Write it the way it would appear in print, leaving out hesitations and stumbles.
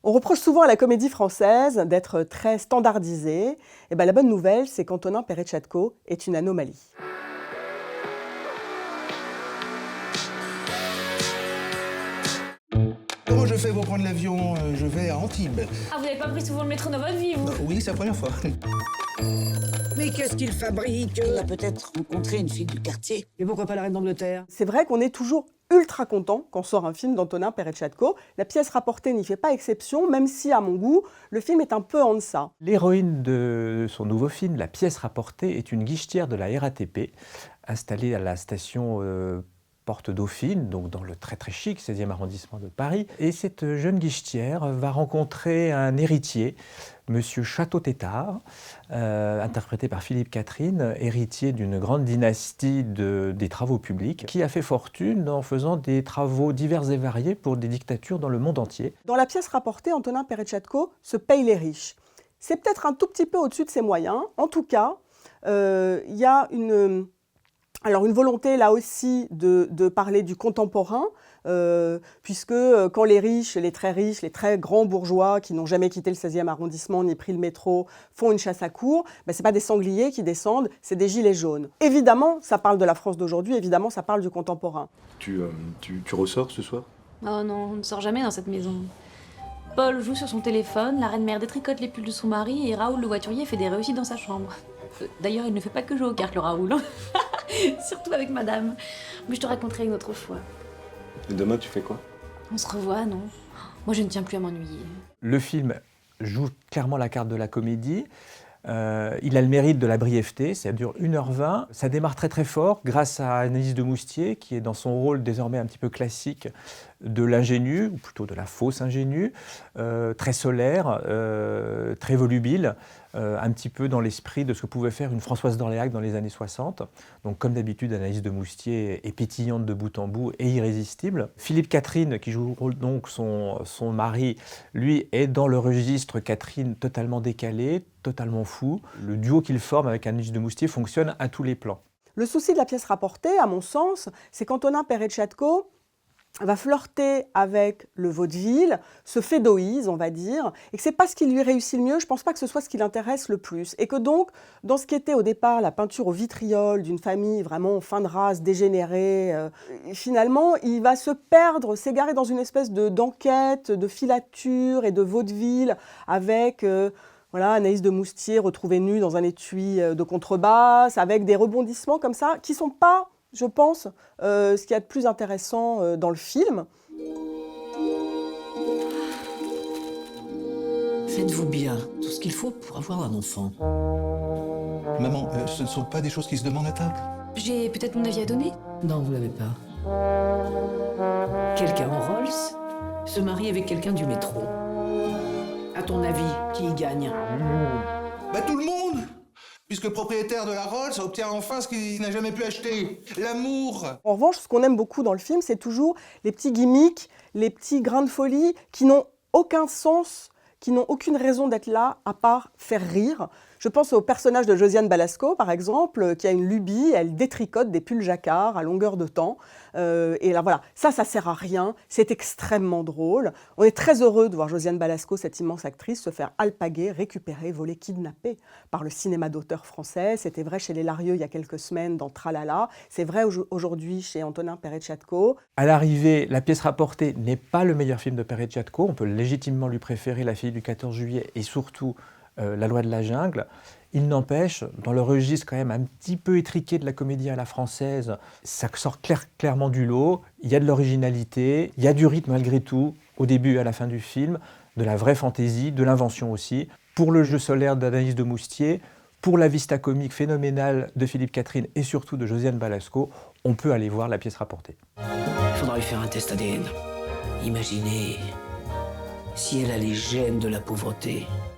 On reproche souvent à la comédie française d'être très standardisée. Et ben, la bonne nouvelle, c'est qu'Antonin Peretchatko est une anomalie. Comment je fais pour prendre l'avion? Je vais à Antibes. Ah, vous n'avez pas pris souvent le métro dans votre vie, vous? Oui, c'est la première fois. Mais qu'est-ce qu'il fabrique? Il a peut-être rencontré une fille du quartier. Mais pourquoi pas la reine d'Angleterre? C'est vrai qu'on est toujours ultra content quand sort un film d'Antonin Peretchatko. La pièce rapportée n'y fait pas exception, même si, à mon goût, le film est un peu en deçà. L'héroïne de son nouveau film, La pièce rapportée, est une guichetière de la RATP, installée à la station Porte Dauphine, donc dans le très très chic 16e arrondissement de Paris. Et cette jeune guichetière va rencontrer un héritier, Monsieur Château-Tétart, interprété par Philippe Catherine, héritier d'une grande dynastie des travaux publics, qui a fait fortune en faisant des travaux divers et variés pour des dictatures dans le monde entier. Dans la pièce rapportée, Antonin Peretchatko se paye les riches. C'est peut-être un tout petit peu au-dessus de ses moyens. En tout cas, il y a une volonté là aussi de parler du contemporain, puisque quand les très grands bourgeois qui n'ont jamais quitté le 16e arrondissement ni pris le métro font une chasse à courre, ben, ce n'est pas des sangliers qui descendent, c'est des gilets jaunes. Évidemment, ça parle de la France d'aujourd'hui, évidemment, ça parle du contemporain. Tu ressors ce soir? Oh non, on ne sort jamais dans cette maison. Paul joue sur son téléphone, la reine mère détricote les pulls de son mari et Raoul le voiturier fait des réussites dans sa chambre. D'ailleurs, il ne fait pas que jouer aux cartes, le Raoul. Surtout avec madame. Mais je te raconterai une autre fois. Et demain, tu fais quoi? On se revoit, non? Moi, je ne tiens plus à m'ennuyer. Le film joue clairement la carte de la comédie. Il a le mérite de la brièveté, ça dure 1h20. Ça démarre très très fort grâce à Anaïs de Moustier, qui est dans son rôle désormais un petit peu classique de l'ingénue, ou plutôt de la fausse ingénue, très solaire, très volubile, un petit peu dans l'esprit de ce que pouvait faire une Françoise d'Orléac dans les années 60. Donc comme d'habitude, Anaïs de Moustier est pétillante de bout en bout et irrésistible. Philippe Catherine, qui joue donc son mari, lui est dans le registre Catherine totalement décalé, totalement fou. Le duo qu'il forme avec Anaïs de Moustier fonctionne à tous les plans. Le souci de la pièce rapportée, à mon sens, c'est qu'Antonin Peretchatko va flirter avec le vaudeville, se fédoïse, on va dire, et que c'est pas ce qui lui réussit le mieux, je pense pas que ce soit ce qui l'intéresse le plus. Et que donc, dans ce qui était au départ la peinture au vitriol d'une famille vraiment fin de race, dégénérée, finalement, il va se perdre, s'égarer dans une espèce d'enquête, de filature et de vaudeville avec... Voilà, Anaïs de Moustier retrouvée nue dans un étui de contrebasse, avec des rebondissements comme ça, qui ne sont pas, je pense, ce qu'il y a de plus intéressant dans le film. Faites-vous bien tout ce qu'il faut pour avoir un enfant. Maman, ce ne sont pas des choses qui se demandent à table. J'ai peut-être mon avis à donner? Non, vous l'avez pas. Quelqu'un en Rolls se marie avec quelqu'un du métro. À ton avis, qui y gagne? Bah tout le monde! Puisque le propriétaire de la Rolls obtient enfin ce qu'il n'a jamais pu acheter. L'amour! En revanche, ce qu'on aime beaucoup dans le film, c'est toujours les petits gimmicks, les petits grains de folie qui n'ont aucun sens, qui n'ont aucune raison d'être là, à part faire rire. Je pense au personnage de Josiane Balasco, par exemple, qui a une lubie, elle détricote des pulls jacquard à longueur de temps. Et là, voilà, ça sert à rien, c'est extrêmement drôle. On est très heureux de voir Josiane Balasco, cette immense actrice, se faire alpaguer, récupérer, voler, kidnapper par le cinéma d'auteur français. C'était vrai chez les Larieux il y a quelques semaines dans Tralala. C'est vrai aujourd'hui chez Antonin Peretchatko. À l'arrivée, La pièce rapportée n'est pas le meilleur film de Peretchatko. On peut légitimement lui préférer La fille du 14 juillet et surtout La loi de la jungle. Il n'empêche, dans le registre quand même un petit peu étriqué de la comédie à la française, ça sort clairement du lot. Il y a de l'originalité, il y a du rythme malgré tout, au début et à la fin du film, de la vraie fantaisie, de l'invention aussi. Pour le jeu solaire d'Anaïs de Moustier, pour la vista comique phénoménale de Philippe Catherine et surtout de Josiane Balasco, on peut aller voir La pièce rapportée. Il faudra lui faire un test ADN. Imaginez si elle a les gènes de la pauvreté.